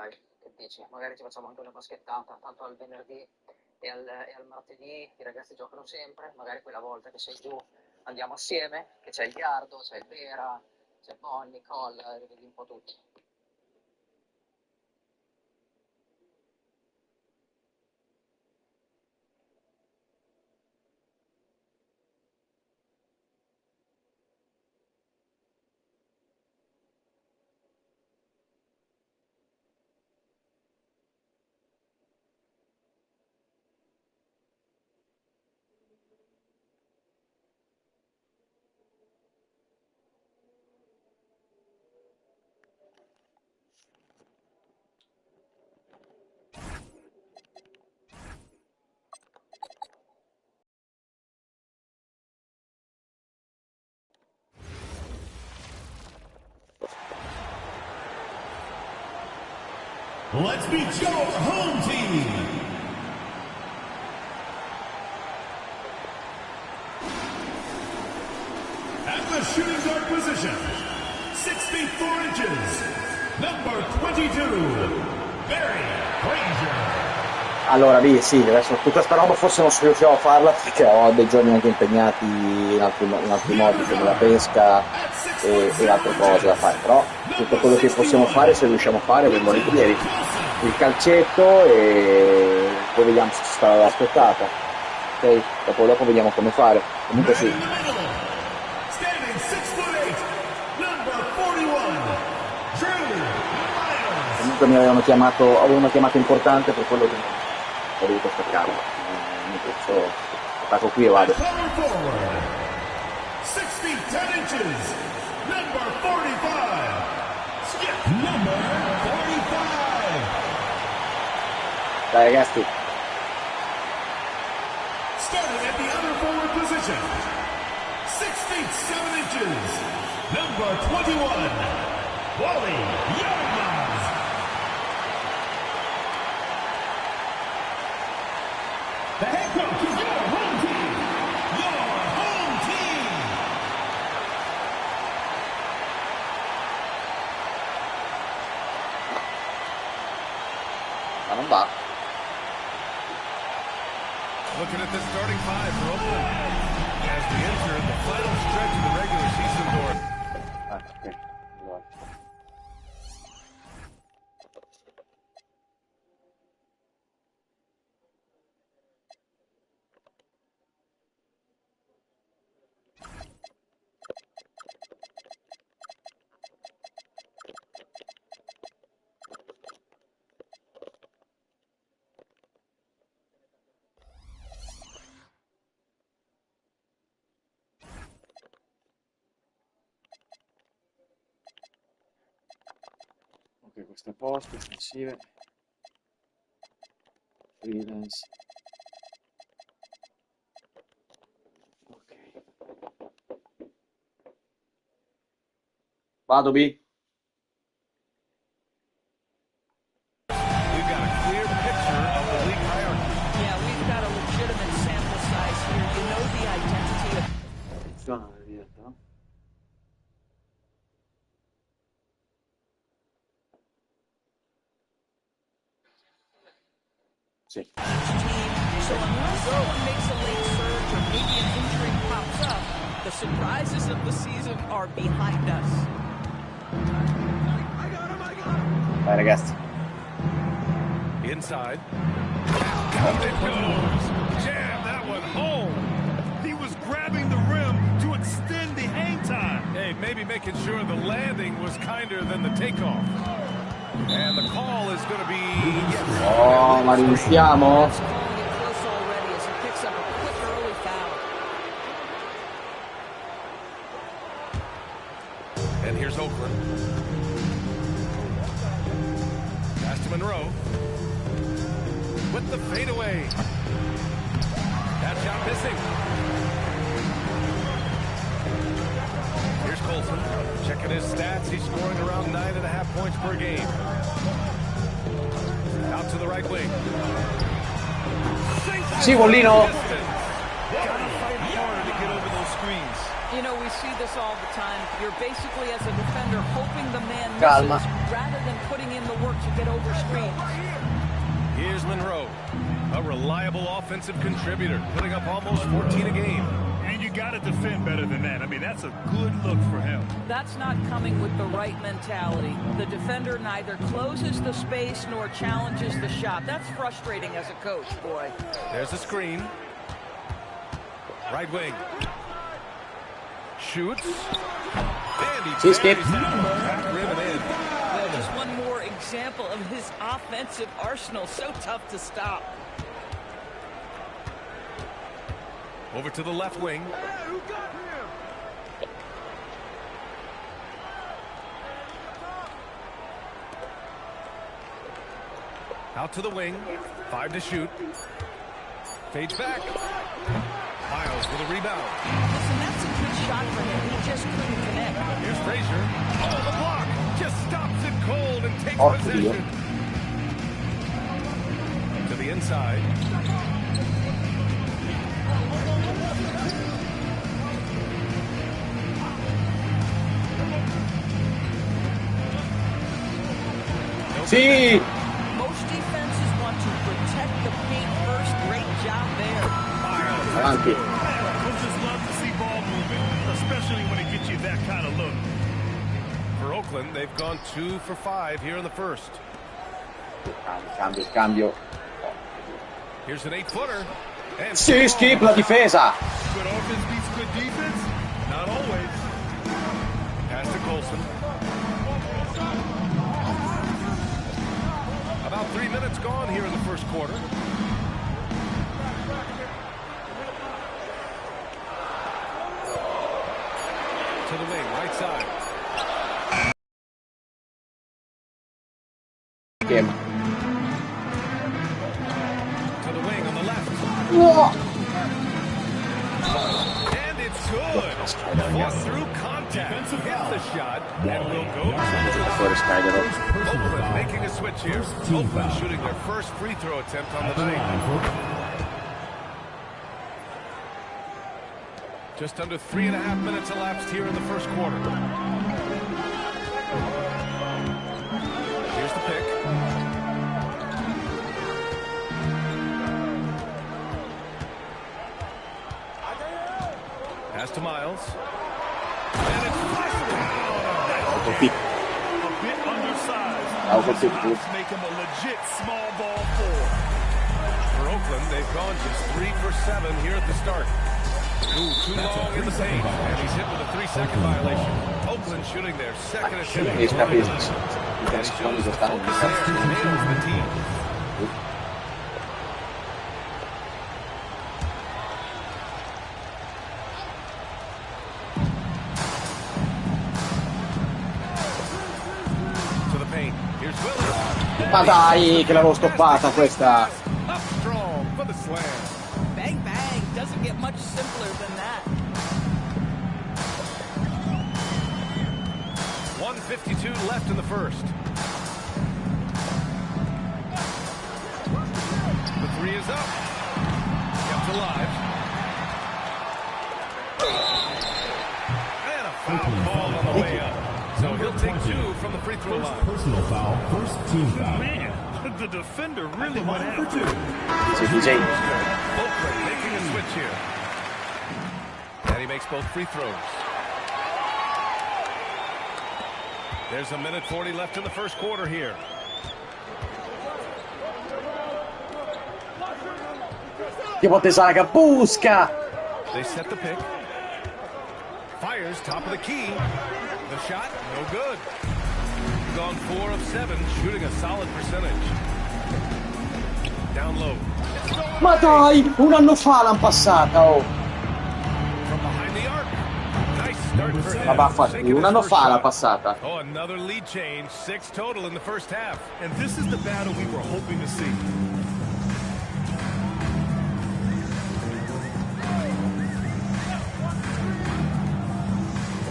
dai, che dici? Magari ci facciamo anche una baschettata, tanto al venerdì e al martedì i ragazzi giocano sempre, magari quella volta che sei giù andiamo assieme, che c'è il Gardo, c'è il Vera, c'è Bonnie, Cole, rivedi un po' tutti. Let's meet your home team. At the shooting guard position, 6 feet 4 inches, number 22, Barry Granger. Allora lì sì, adesso tutta questa roba forse non riusciamo a farla perché ho dei giorni anche impegnati in altri modi come la pesca e altre cose da fare, però tutto quello che possiamo fare, se riusciamo a fare, ben volentieri. Il calcetto e poi vediamo se ci sta l'aspettata, ok? Dopo vediamo come fare. Comunque sì. Comunque mi avevano chiamato importante per quello che ho dovuto staccare. Mi penso, attacco qui e vado. Dai ragazzi. Starting at the other forward position, 6 feet 7 inches, number 21, Wally Yilmaz. The head coach is your home team. Your home team. Ma non va. Looking at the starting five for Oakland as we enter the final stretch of the regular season board. Okay. Ok, questo è a posto, offensive, freelance. Ok. Vado B. We've got a clear picture of the league hierarchy. Yeah, we've got a legitimate sample size here. You know the identity of... Funziona la diretta, no? Sì. So unless someone makes a late surge or maybe an injury pops up, the surprises of the season are behind us. Vai ragazzi. Inside. Down it goes. Jam that one home. He was grabbing the rim to extend the hang time. Hey, maybe making sure the landing was kinder than the takeoff. And the call is going to be... Oh, ma riniziamo? And here's Oakland. Pass to Monroe. With the fadeaway. That shot missing. Here's Colson. Checking his stats. He's scoring around 9.5 points per game. Out to the right wing. Scivolino. Gotta fight harder to get over those screens. You know, we see this all the time. You're basically, as a defender, hoping the man Calma. misses rather than putting in the work to get over screens. Here's Monroe, a reliable offensive contributor, putting up almost 14 a game. And you got to defend better than that. I mean, that's a good look for him. That's not coming with the right mentality. The defender neither closes the space nor challenges the shot. That's frustrating as a coach, boy. There's a screen. Right wing. Shoots. And he Skip. Just one more example of his offensive arsenal. So tough to stop. Over to the left wing. Out to the wing. 5 to shoot. Fades back. Miles with a rebound. Listen, that's a good shot for him. He just couldn't connect. Here's Frazier. Oh, the block. Just stops it cold and takes Oh, possession. To the inside. Sì! Most defenses want to protect the paint first. Great job there. Avanti. Coaches love to see ball movement, especially when it gets you that kind of look. For Oakland, they've gone 2 for 5 here in the first. Cambio. Here's an 8-footer. And Sì, Skip, la difesa! Good offense beats good defense? Not always. Pass to Colson. About 3 minutes gone here in the first quarter. To the wing, right side. Game. To the wing on the left. No! And it's good. Fought through contact. Hits the shot. And will go to Fuori Skyler. Oakland making a switch here. Oakland shooting their first free throw attempt on the night. Just under 3.5 minutes elapsed here in the first quarter. Here's the pick. Pass to Miles. And it's flushed down. A bit undersized. Let's make him a legit small ball forward. For Oakland, they've gone just 3 for 7 here at the start. Ooh, too long in the paint, and he's hit with a 3-second violation. Oakland shooting their second attempt. And he shows the focus there and nails the team. To the paint. Here's Willis. Ma dai, che l'avevo stoppata questa! Up strong for the slam. Bang, bang. Doesn't get much simpler than that. 1:52 left in the first. The 3 is up. Kept alive. And a foul call on the way up. So he'll take 2 from the free throw line. Personal foul, first team foul. Man, the defender really went after it. Oakland making a switch here. And he makes both free throws. There's 1:40 left in the first quarter here. Tipo Tesaga, busca! They set the pick. Fires top of the key. The shot, no good. Gone 4 of 7, shooting a solid percentage. Down low. Ma dai, un anno fa l'hanno passata, oh! From behind the arc. Nice start for him. Ma vaffanculo, un anno fa l'ha passata. Oh, another lead change. 6 total in the first half. And this is the battle we were hoping to see.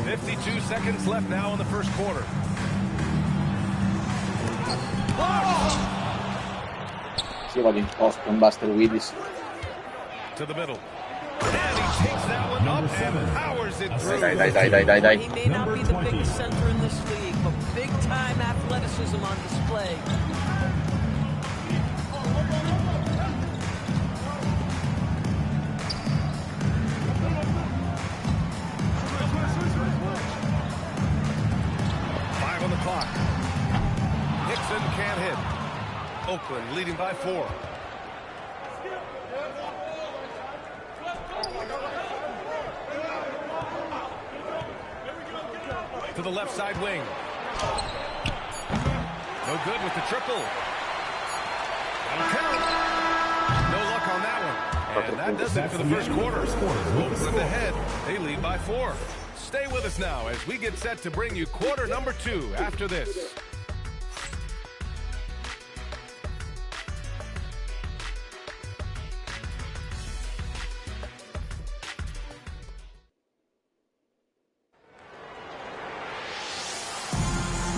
.52 seconds left now in the first quarter. Sì, vado in posto con Buster Willis. To the middle. And he takes that one up and powers it through. Dai. He may not be the biggest center in this league, but big-time athleticism athleticism on display. On the clock. Hickson can't hit. Oakland leading by 4. To the left side wing. No good with the triple. That'll count. No luck on that one. And that does it for the first quarter. Oakland ahead. They lead by 4. Stay with us now as we get set to bring you quarter number 2 after this.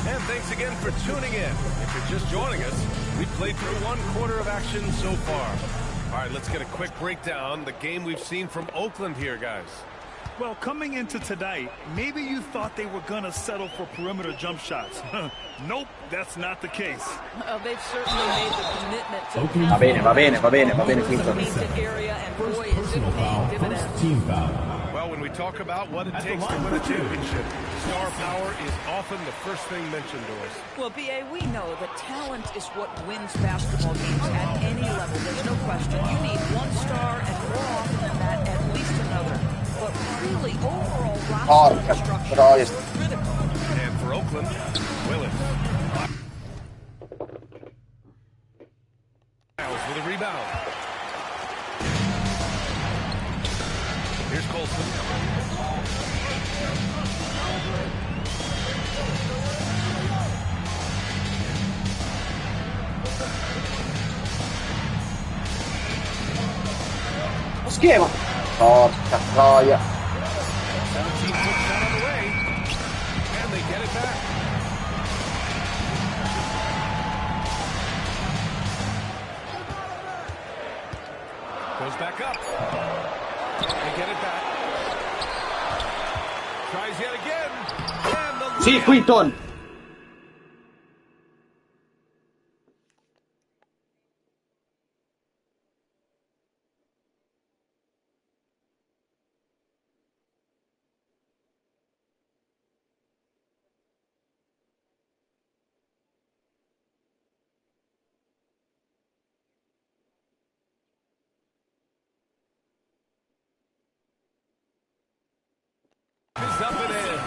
And thanks again for tuning in. If you're just joining us, we've played through 1 quarter of action so far. All right, let's get a quick breakdown. The game we've seen from Oakland here, guys. Well, coming into tonight, maybe you thought they were going to settle for perimeter jump shots. Nope, that's not the case. They've certainly made the commitment to Va bene, Clinton. area, and boy, is it paying dividends. Well, when we talk about what it takes to win a championship, star power is often the first thing mentioned to us. Well, B.A., we know that talent is what wins basketball games at any level. There's no question. You need one star, and more often than that, at least another. But really, overall roster structure is critical. And for Oakland, Willis. Miles with a rebound. Here's Colson. Schema. Porca troia. 17 foot shot on the way. And they get it back. Goes back up. They get it back. Tries yet again. And the Sì, Quinton. is up and in.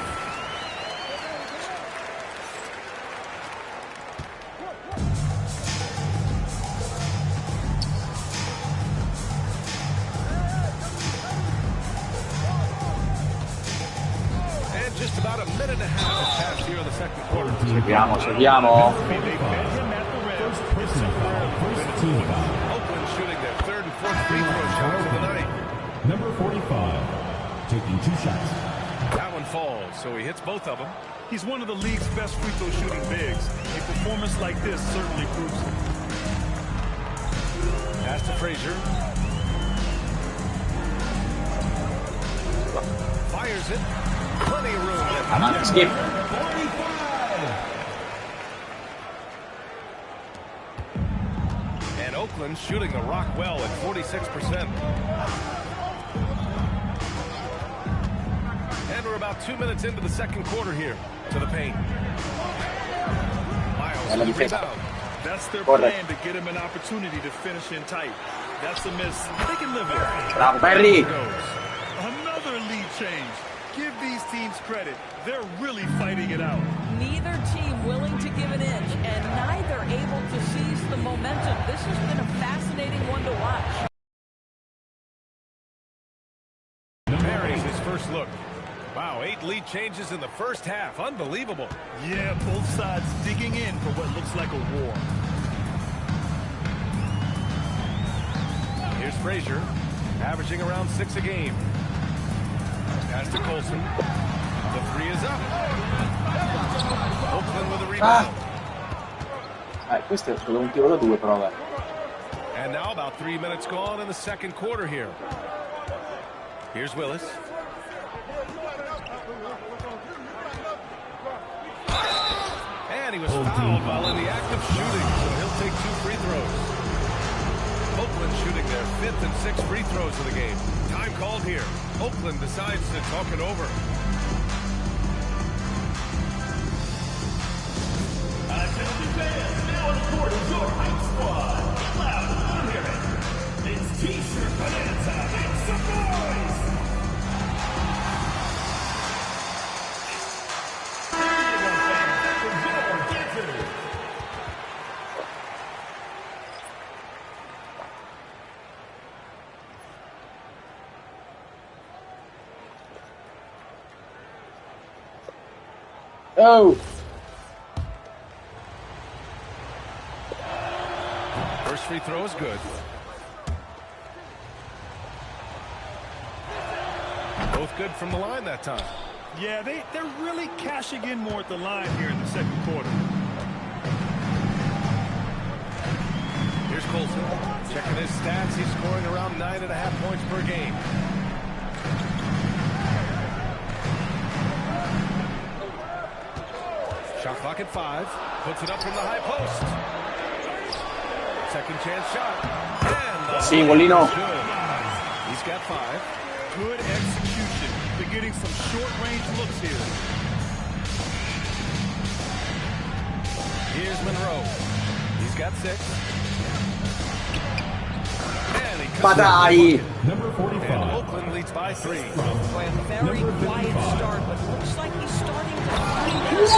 And just about a minute and a half has passed here in the second quarter. Seguiamo. Oakland shooting their third and fourth free throw shots of the night. Number 45. Taking 2 shots. That one falls, so he hits both of them. He's one of the league's best free throw shooting bigs. A performance like this certainly proves it. Pass to Frazier. Fires it. Plenty of room. Skip. And Oakland shooting the rock well at 46%. And we're about 2 minutes into the second quarter here. To the paint. Miles with the rebound. That's their plan, to get him an opportunity to finish in tight. That's a miss. They can live with it. Bravo, Perry. Another lead change. Give these teams credit. They're really fighting it out. Neither team willing to give an inch, and neither able to seize the momentum. This has been a fascinating one to watch. Perry's his first look. Wow, 8 lead changes in the first half. Unbelievable. Yeah, both sides digging in for what looks like a war. Here's Frazier, averaging around 6 a game. Pass to Colson. The 3 is up. Oakland with a rebound. Questo è solo un tiro da 2 però, beh. And now about 3 minutes gone in the second quarter here. Here's Willis. And he was fouled while in the act of shooting, so he'll take 2 free throws. Oakland shooting their 5th and 6th free throws of the game. Time called here. Oakland decides to talk it over. Attention fans, now on the court is your hype squad. Get loud, I'm hearing. It's T-shirt bonanza. Make some noise. Oh! First free throw is good. Both good from the line that time. Yeah, they're really cashing in more at the line here in the second quarter. Here's Colson. Checking his stats. He's scoring around 9.5 points per game. Shot clock at 5. Puts it up from the high post. Second chance shot. And Singolino. He's got 5. Good execution. They're getting some short-range looks here. Here's Monroe. He's got 6. And he Ma dai! Number 45. And Oakland leads by 3. Very quiet start, but looks like he's starting to Whoa!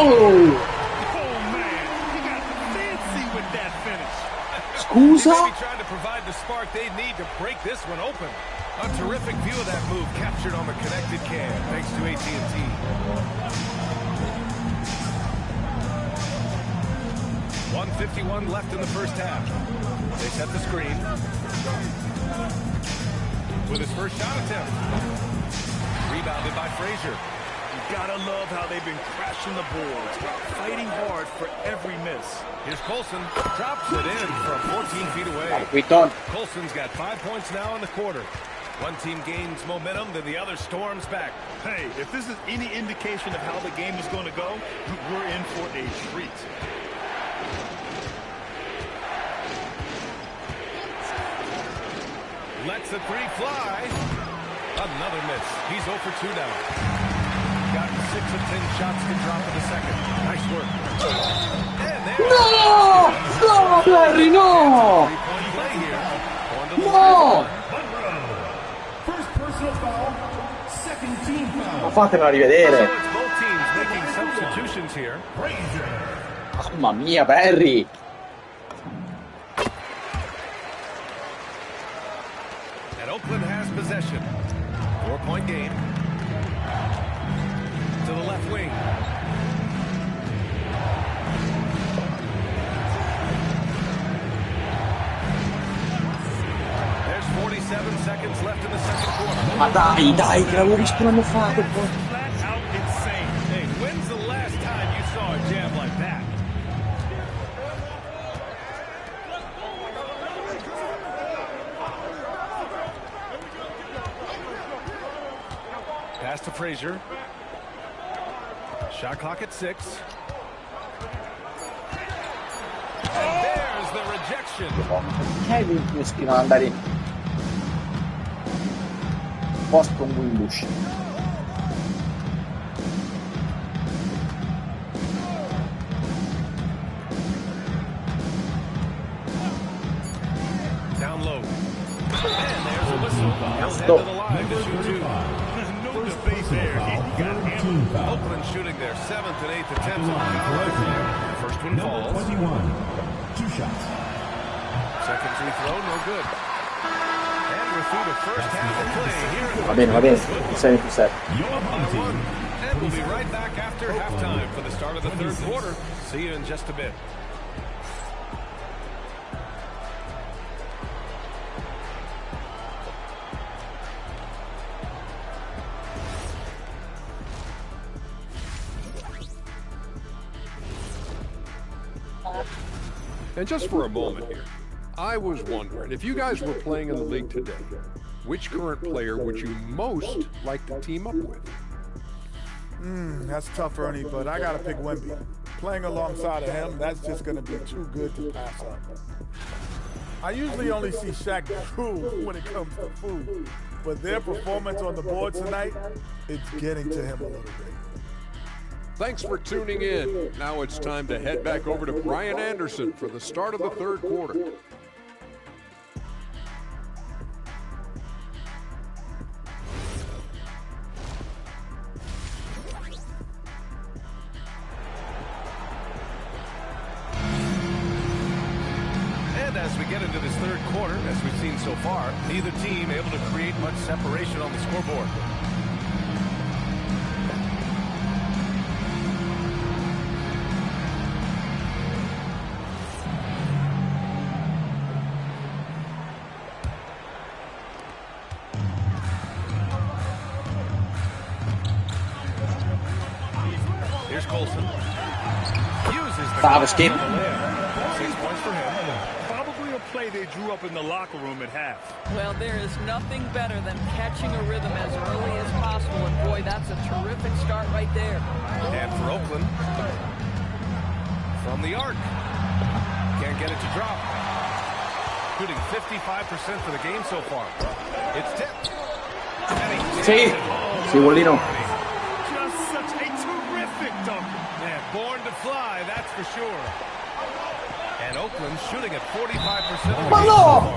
Oh, man. He got fancy with that finish. Scusa? He may be trying to provide the spark they need to break this one open. A terrific view of that move captured on the connected cam, thanks to AT&T. .151 left in the first half. They set the screen. With his first shot attempt. Rebounded by Frazier. You gotta love how they've been crashing the boards, fighting hard for every miss. Here's Colson. Drops it in from 14 feet away. Quitton. Colson's got 5 points now in the quarter. One team gains momentum, then the other storms back. Hey, if this is any indication of how the game is going to go, we're in for a treat. Lets the 3 fly. Another miss. He's 0 for 2 now. Got 6 of 10 shots to drop in the second. Nice work. And there No! No, Barry, no! three-point play here. Going to the No! First personal foul. Second team foul. Ma fatemela So rivedere. it's both teams making substitutions here. Frazier. Mamma mia, Barry! And Oakland has possession. 4-point game. To the left wing. There's 47 seconds left in the second quarter. Ma dai, che l'avevo visto un anno fa quel po'. Flat out insane. Hey, when's the last time you saw a jam like that? Pass to Frazier. Shot clock at 6. And there's the rejection. Kevin meschino ad andare post con Wimbush. Down low. And there's a whistle. He'll head to the line to shoot 2. No debate there. He got hammered. Oakland shooting their 7th and 8th attempts at the foul. First one Number falls. 21. 2 shots. Second free throw, no good. And we're through the first half of play here. Va bene, 7-7. Your Up by home 1. team. And we'll be right back after halftime for the start of the third quarter. See you in just a bit. And just for a moment here, I was wondering, if you guys were playing in the league today, which current player would you most like to team up with? That's tough, Ernie, but I gotta pick Wemby. playing alongside of him, that's just going to be too good to pass up. I usually only see Shaq drool when it comes to food, but their performance on the board tonight, it's getting to him a little bit. Thanks for tuning in. Now it's time to head back over to Brian Anderson for the start of the third quarter. And as we get into this third quarter, as we've seen so far, neither team able to create much separation on the scoreboard. Here's Colson. Uses the skip. 6 points for him. Probably a play they drew up in the locker room at half. Well, there is nothing better than catching a rhythm as early as possible, and boy, that's a terrific start right there. And for Oakland, from the arc. Can't get it to drop. Shooting 55% for the game so far. It's tipped. Sì, Bolino. Just such a terrific dunk. Yeah, born to fly, that's for sure. And Oakland shooting at 45%.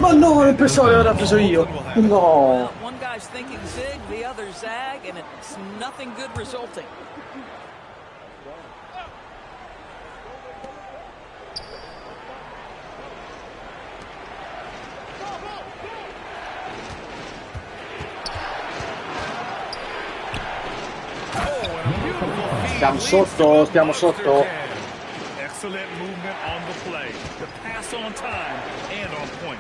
Ma no, l'impressione l'ho preso io. No. Well, one guy's thinking zig, the other zag, and it's nothing good resulting. Stiamo sotto. Excellent movement on the play. The pass on time and on point.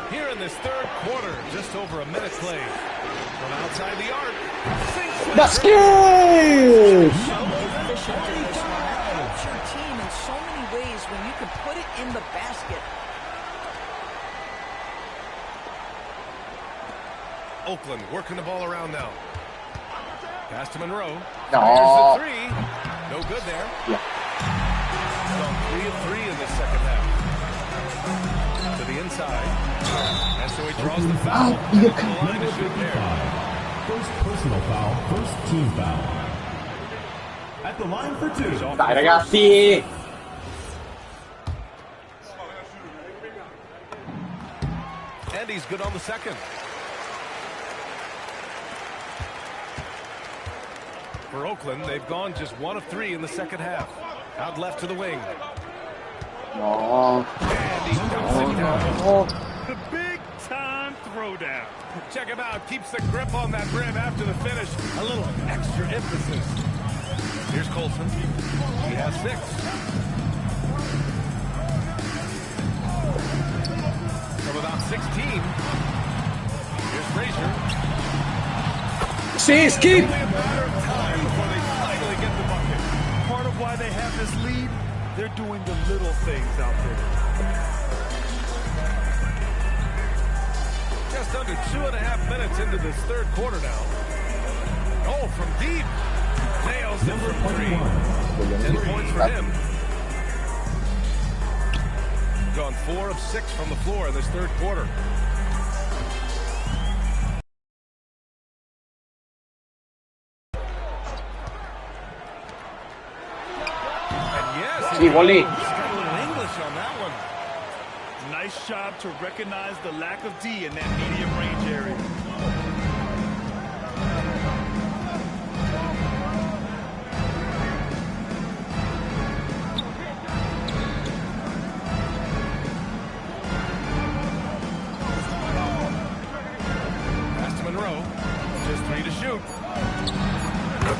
Here in this third quarter, just over a minute played. From outside the arc. Basket! So efficient in this one. That helps your team in so many ways when you can put it in the basket. Oakland working the ball around now. Pass to Monroe. No. There's the three. No good there. Yeah. Gone 3 of 3 in this second half. To the inside. And so he draws the foul. The line to shoot there. First personal foul, first team foul. At the line for 2. Dai ragazzi! And he's good on the second. For Oakland, they've gone just 1 of 3 in the second half. Out left to the wing. No. And he dumps it down. The big-time throwdown. Check him out. Keeps the grip on that rim after the finish. A little extra emphasis. Here's Colson. He has 6. From about 16. Here's Frazier. Sì, skip! Only a matter of time before they finally get the bucket. Part of why they have this lead, they're doing the little things out there. Just under 2.5 minutes into this third quarter now. Oh, from deep. Nails it from 3. 10 points for him. Gone 4 of 6 from the floor in this third quarter. Sì, volley. He's got a little English on that one. Nice job to recognize the lack of D in that medium range area. Pass to Monroe. Just 3 to shoot.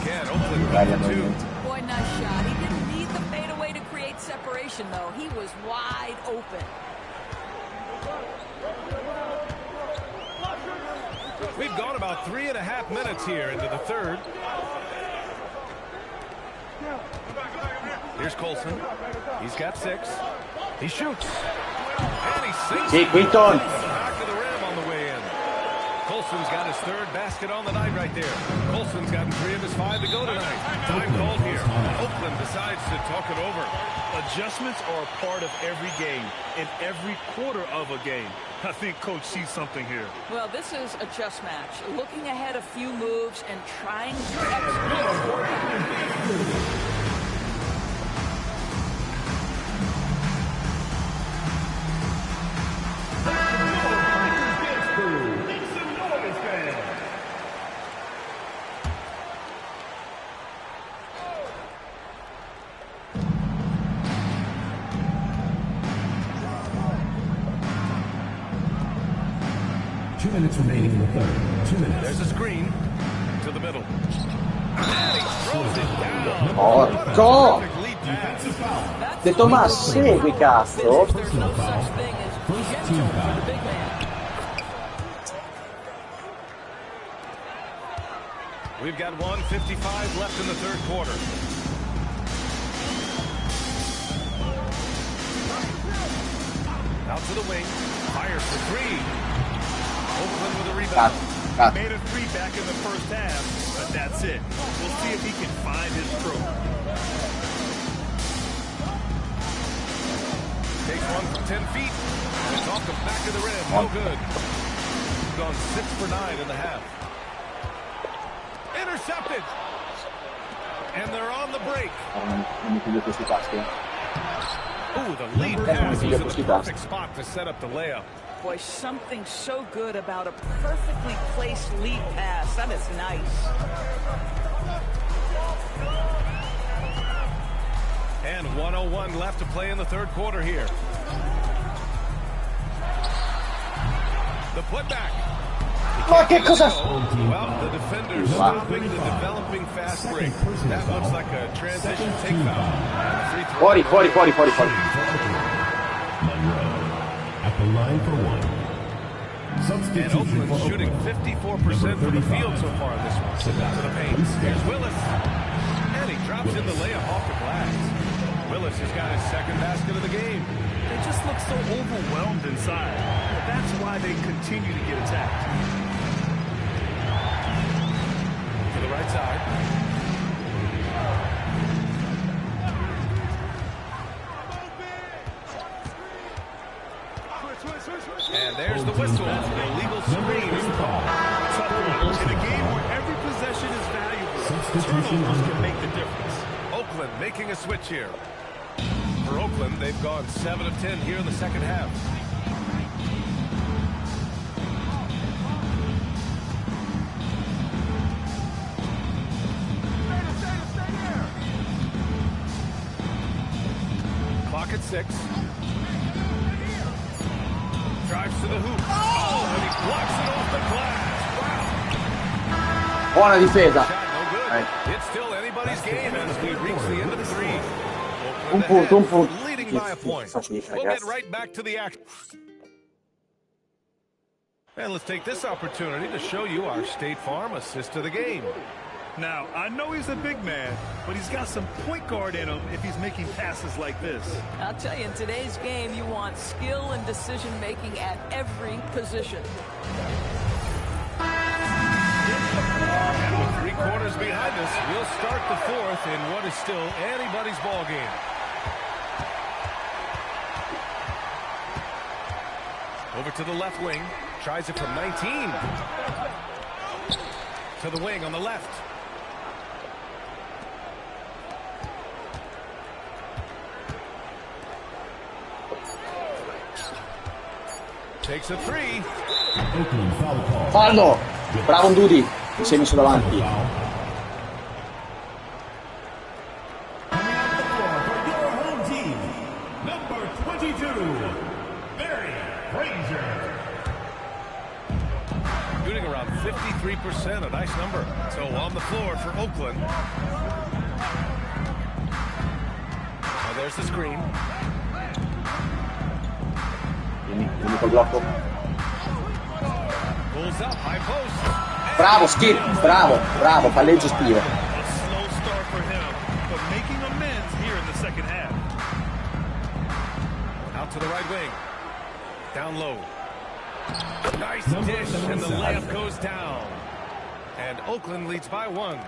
Again, Oakland with 2. Boy, nice shot. He didn't need the fadeaway to create separation, though. He was wide open. We've gone about 3.5 minutes here into the third. Here's Colson. He's got 6. He shoots. And he sinks. Sì, Quinton. Back to the rim on the way in. Colson Colson's got his third basket on the night right there. Colson's gotten 3 of his 5 to go tonight. Time called here. Oakland decides to talk it over. Adjustments are a part of every game, in every quarter of a game. I think Coach sees something here. Well, this is a chess match. Looking ahead a few moves and trying to execute. Minutes remaining in the third. 2 minutes. There's a screen to the middle. And he throws it down. Porco! Detto ma segui cazzo. Personal foul. First team foul. We've got 1:55 left in the third quarter. Out to the wing. Fires for 3. Oakland with a rebound. Made a 3 back in the first half, but that's it. We'll see if he can find his stroke. Takes one from 10 feet. It's off the back of the rim. No good. Gone 6 for 9 in the half. Intercepted. And they're on the break. Ooh, the lead pass was in the perfect spot to set up the layup. Boy, something so good about a perfectly placed lead pass. That is nice. And 1:01 left to play in the third quarter here. The putback. Ma che cosa? Well, the defender's stopping the developing fast break. That looks like a transition take foul. Fuori. At the line for 1. And Substitution Oakland for shooting Oakland. 54% from the field so far in this one. To the paint. Here's Willis. And he drops in the layup off the glass. Willis has got his second basket of the game. They just look so overwhelmed inside. That's why they continue to get attacked. To the right side. And there's the whistle. Illegal screen. In a game where every possession is valuable, turnovers can make the difference. Oakland making a switch here. For Oakland, they've gone 7 of 10 here in the second half. Clock at 6. Drives to the hoop. Oh, and he blocks it off the glass. Wow. Buona difesa. Shot no good. It's still anybody's game as we reach the end of the 3. Un punto. Leading by a point. We'll get right back to the action. And let's take this opportunity to show you our State Farm assist to the game. Now, I know he's a big man, but he's got some point guard in him if he's making passes like this. I'll tell you, in today's game, you want skill and decision-making at every position. And with 3 quarters behind us, we'll start the 4th in what is still anybody's ball game. Over to the left wing. Tries it from 19. To the wing on the left. Takes a 3. Fallo! Bravo Ndudi, mi sei messo davanti. Shooting around 53%, a nice number. So on the floor for Oakland. Now there's the screen. Vieni col blocco. Pulls up, high post. Bravo Skip, bravo, palleggio estivo. A slow start for him, but making amends here in the second half. Out to the right wing. Down low. Nice dish, and the layup goes down. And Oakland leads by 1.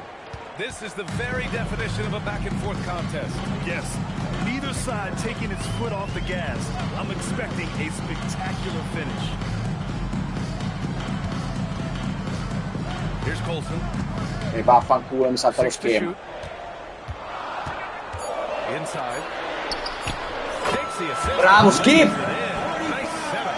This is the very definition of a back-and-forth contest. Yes, neither side taking its foot off the gas. I'm expecting a spectacular finish. Here's Colson. E vaffanculo, mi salta lo schema. Inside. Takes the assist. Bravo, Skip! Nice setup.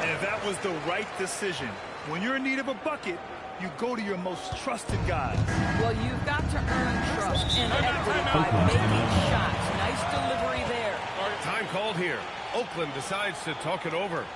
And that was the right decision. When you're in need of a bucket, you go to your most trusted guys. Well, you've got to earn trust and equity by making shots. Nice delivery there. Time called here. Oakland decides to talk it over.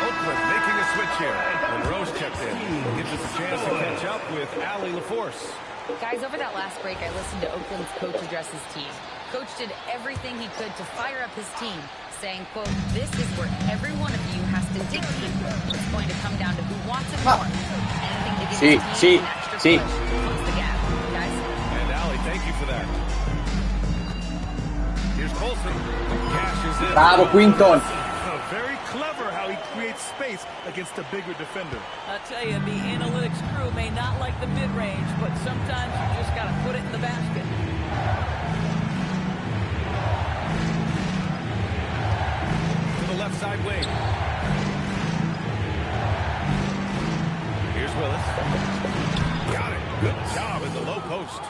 Oakland making a switch here. Monroe's checked in. Gives us a chance to catch up with Allie LaForce. Guys, over that last break, I listened to Oakland's coach address his team. Coach did everything he could to fire up his team, saying, quote, "This is where every one of you has to dig deep. It's going to come down to who wants it more. Anything to give his team an extra push. Close the gap." Guys? And Allie, thank you for that. Here's Colson. Cashes in. Bravo, Quinton. Very clever how he creates space against a bigger defender. I'll tell you, the analytics crew may not like the mid-range, but sometimes you just got to put it in the basket. To the left side wing. Here's Willis. Got it. Good job in the low post.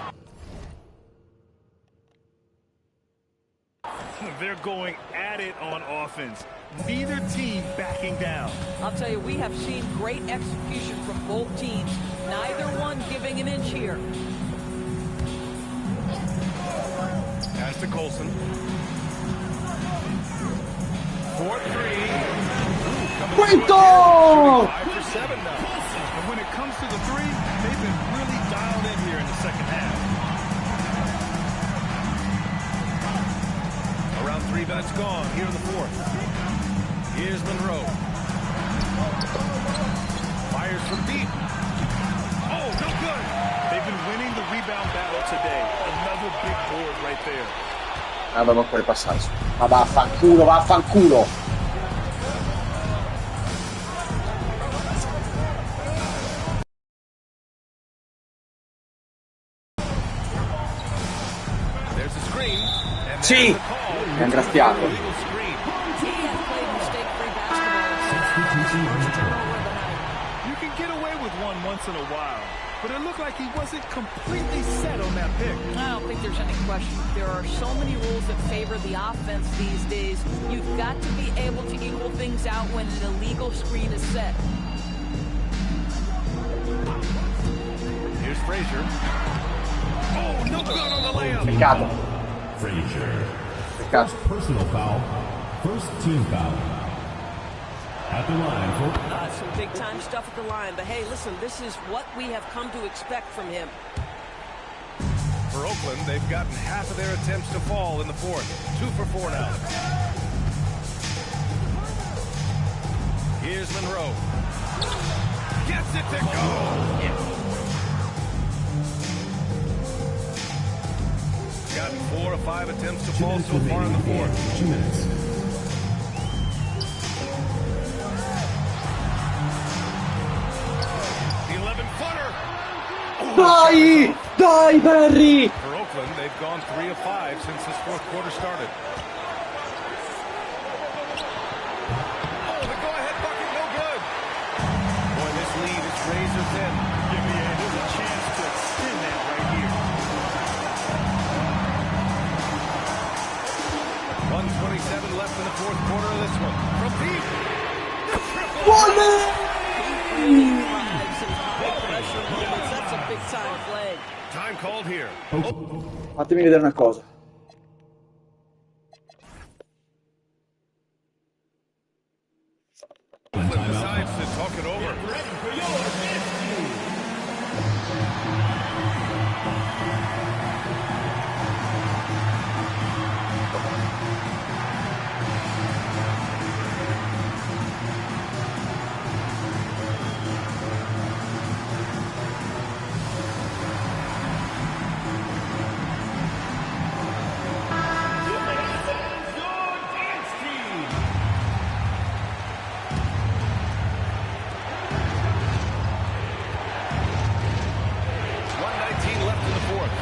They're going at it on offense. Neither team backing down. I'll tell you, we have seen great execution from both teams. Neither one giving an inch here. Pass to Colson. 4-3. Quinton! 5 for 7 now. And when it comes to the three, they've been really dialed in here in the second half. Around 3 minutes gone here in the 4th. Here's Monroe. Fires from deep. Oh, no good. They've been winning the rebound battle today. Another big board right there. Ah, devo ancora passare su. Ma vaffanculo, vaffanculo. There's a screen. And Sì, mi ha ingrazziato. You can get away with one once in a while, but it looked like he wasn't completely set on that pick. I don't think there's any question. There are so many rules that favor the offense these days. You've got to be able to equal things out when an illegal screen is set. Here's Frazier. Oh, no good on the layup. Peccato. Frazier. Peccato. Personal foul. First team foul. At the line for... Some big-time stuff at the line. But, hey, listen, this is what we have come to expect from him. For Oakland, they've gotten half of their attempts to fall in the 4th. 2 for 4 now. Here's Monroe. Gets it to go. Gotten 4 of 5 attempts to fall so far in the 4th. 2 minutes. The 11-footer. Dai! Dai, Barry! For Oakland, they've gone 3 of 5 since this 4th quarter started. Oh, the go-ahead bucket, no good. Boy, this lead is razor thin. Yeah, man, there's a chance to extend that right here. 1:27 left in the 4th quarter of this one. From deep. That's a big-time flag. Time called here. Fatemi vedere una cosa. Oakland decides to talk it over.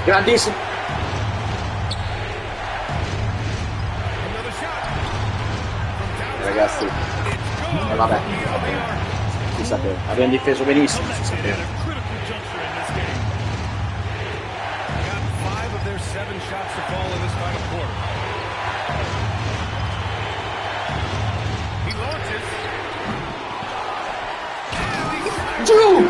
Grandissimo. Ragazzi, vabbè, si sapeva, abbiamo difeso benissimo, si sapeva. Giù!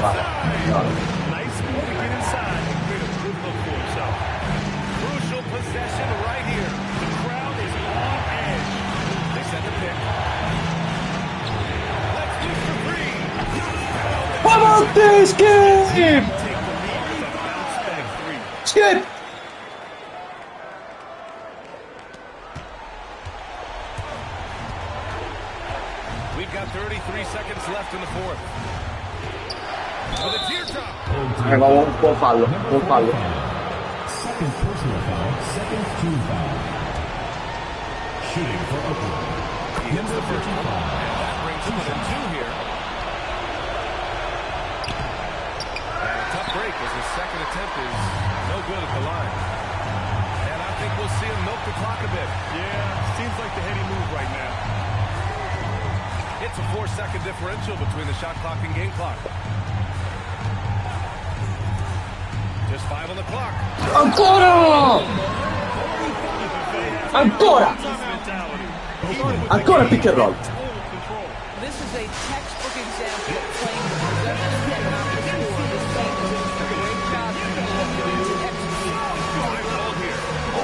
Vabbè. No. Nice move to get inside and create a good look for himself. Crucial possession right here. The crowd is on edge. They set the pick. Let's do for three. Avanti, Skip! Skip! We've got 33 seconds left in the fourth. Buon fallo, buon fallo. Second personal foul, second team foul. Shooting for Oakland. Number 55. That brings him within two here. And a tough break as his second attempt is no good at the line. And I think we'll see him milk the clock a bit. Yeah, seems like the heady move right now. It's a 4-second differential between the shot clock and game clock. Just 5 on the clock. Ancora! Ancora! Ancora pick and roll. This is a textbook example of playing the possession and not the score. This team is doing a great job to execute.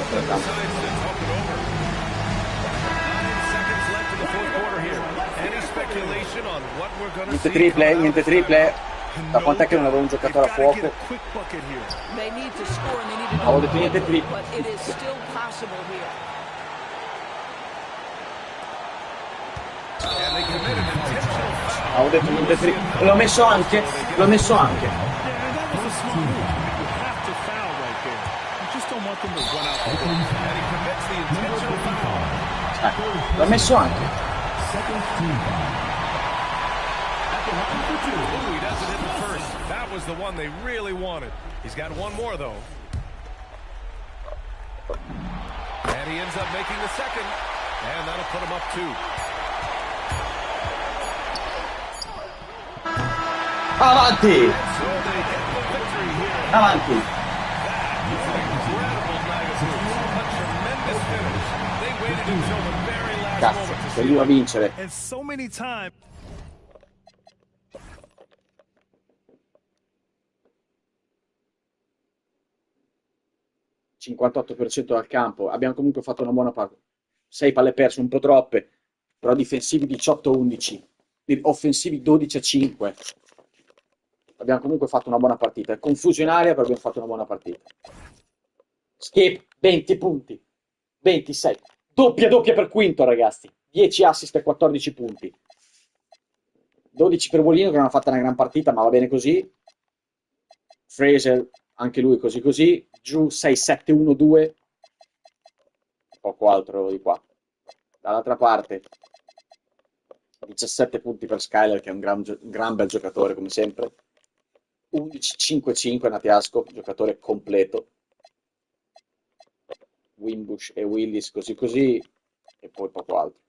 Decides to talk it over. 9 seconds left in the fourth quarter here. Any speculation on what we're going to see? Niente triple. Da quant'è che non avevo un giocatore a fuoco? They need to score and they need to Avevo detto niente triple. but it is still possible here. And they committed an intentional foul. Avevo detto niente triple. L'ho messo anche. L'ho messo anche. L'ho messo anche. Ooh, he doesn't hit the first. That was the one they really wanted. He's got one more, though. And he ends up making the second. And that'll put him up 2. Avanti! So they get the victory here. Avanti! Incredible night of hoops. A tremendous finish. They waited until the very last Cazzo, moment to serviva a vincere. And so many times. 58% dal campo, abbiamo comunque fatto una buona parte, 6 palle perse, un po' troppe, però difensivi 18-11, offensivi 12-5, abbiamo comunque fatto una buona partita, è confusionaria, però abbiamo fatto una buona partita. Skip, 20 punti, 26, doppia per quinto ragazzi, 10 assist e 14 punti, 12 per Bolino che non ha fatto una gran partita, ma va bene così, Fraser anche lui così, giù 6-7-1-2, poco altro di qua. Dall'altra parte 17 punti per Skyler, che è un gran bel giocatore come sempre, 11-5-5 Natiasco, giocatore completo, Wimbush e Willis così, e poi poco altro.